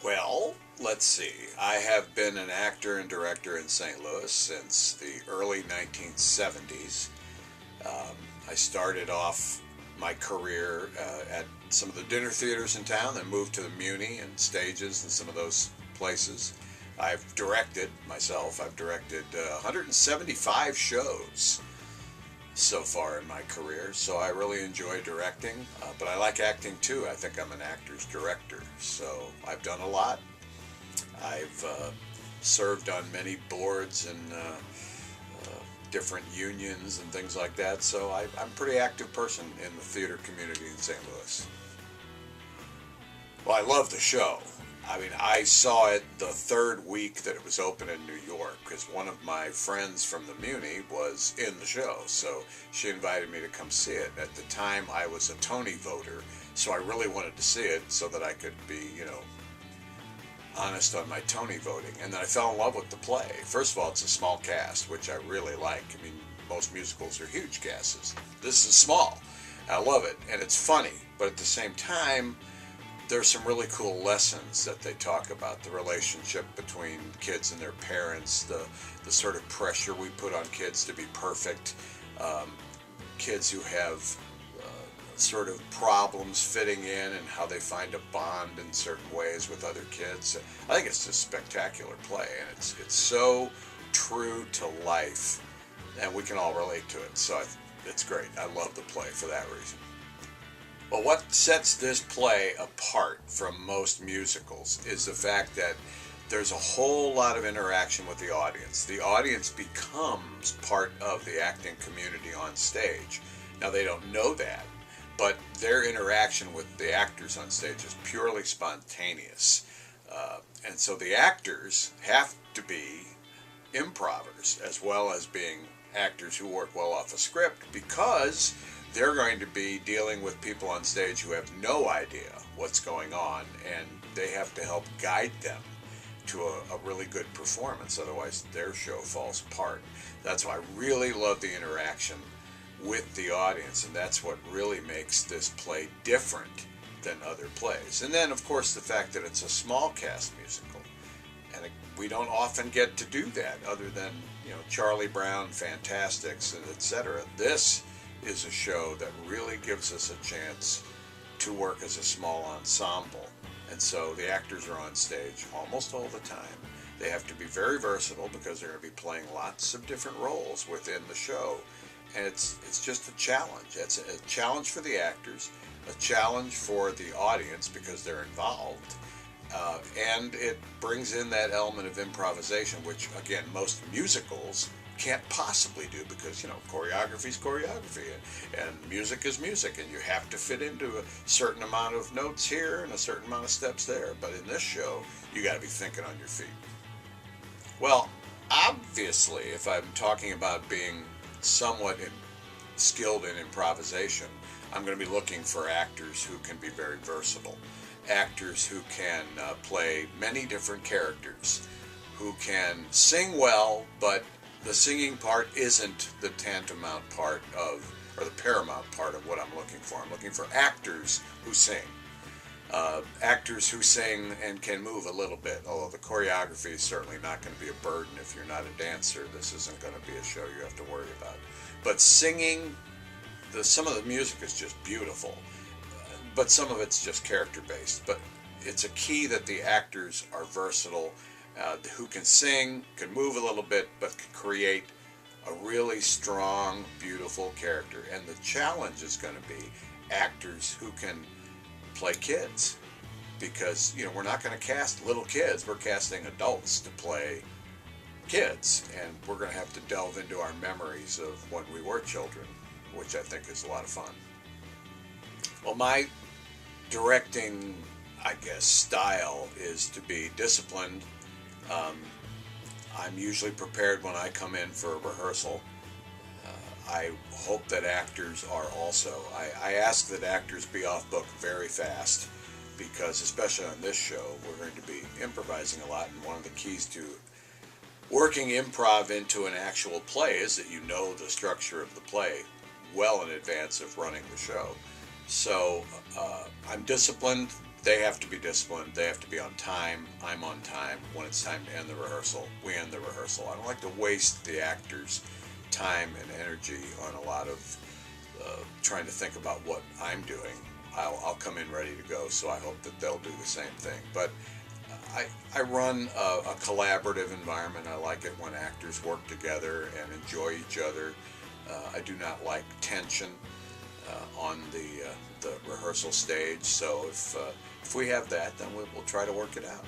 Well, let's see. I have been an actor and director in St. Louis since the early 1970s. I started off my career at some of the dinner theaters in town, then moved to the Muni and stages and some of those places. I've directed myself. I've directed 175 shows so far in my career, so I really enjoy directing, but I like acting too. I think I'm an actor's director, so I've done a lot. I've served on many boards and different unions and things like that, so I'm a pretty active person in the theater community in St. Louis. Well, I love the show. I mean, I saw it the third week that it was open in New York because one of my friends from the Muni was in the show, so she invited me to come see it. At the time, I was a Tony voter, so I really wanted to see it so that I could be, honest on my Tony voting. And then I fell in love with the play. First of all, it's a small cast, which I really like. I mean, most musicals are huge casts. This is small. I love it, and it's funny, but at the same time, there's some really cool lessons that they talk about. The relationship between kids and their parents, the sort of pressure we put on kids to be perfect, kids who have sort of problems fitting in and how they find a bond in certain ways with other kids. I think it's just a spectacular play, and it's so true to life, and we can all relate to it. So it's great. I love the play for that reason. Well, what sets this play apart from most musicals is the fact that there's a whole lot of interaction with the audience. The audience becomes part of the acting community on stage. Now, they don't know that, but their interaction with the actors on stage is purely spontaneous. And so the actors have to be improvers as well as being actors who work well off a script, because they're going to be dealing with people on stage who have no idea what's going on, and they have to help guide them to a really good performance. Otherwise, their show falls apart. That's why I really love the interaction with the audience, and that's what really makes this play different than other plays. And then, of course, the fact that it's a small cast musical, and we don't often get to do that other than, Charlie Brown, Fantastics, and etc. This is a show that really gives us a chance to work as a small ensemble. And so the actors are on stage almost all the time. They have to be very versatile because they're going to be playing lots of different roles within the show. And it's just a challenge. It's a challenge for the actors, a challenge for the audience because they're involved. And it brings in that element of improvisation, which, again, most musicals can't possibly do because, choreography is choreography and music is music, and you have to fit into a certain amount of notes here and a certain amount of steps there. But in this show, you got to be thinking on your feet. Well, obviously, if I'm talking about being somewhat skilled in improvisation, I'm going to be looking for actors who can be very versatile, actors who can play many different characters, who can sing well, but the singing part isn't the tantamount part of, or the paramount part of what I'm looking for. I'm looking for actors who sing. Actors who sing and can move a little bit, although the choreography is certainly not going to be a burden if you're not a dancer. This isn't going to be a show you have to worry about. But singing, some of the music is just beautiful, but some of it's just character-based. But it's a key that the actors are versatile, who can sing, can move a little bit, but can create a really strong, beautiful character. And the challenge is going to be actors who can play kids, because we're not going to cast little kids, we're casting adults to play kids, and we're going to have to delve into our memories of when we were children, which I think is a lot of fun. Well, my directing, I guess, style is to be disciplined. I'm usually prepared when I come in for a rehearsal. I hope that actors are also. I ask that actors be off book very fast, because especially on this show, we're going to be improvising a lot, and one of the keys to working improv into an actual play is that you know the structure of the play well in advance of running the show. So I'm disciplined They have to be disciplined. They have to be on time. I'm on time. When it's time to end the rehearsal, we end the rehearsal. I don't like to waste the actors' time and energy on a lot of trying to think about what I'm doing. I'll come in ready to go, so I hope that they'll do the same thing. But I run a collaborative environment. I like it when actors work together and enjoy each other. I do not like tension on the rehearsal stage. So if we have that, then we'll try to work it out.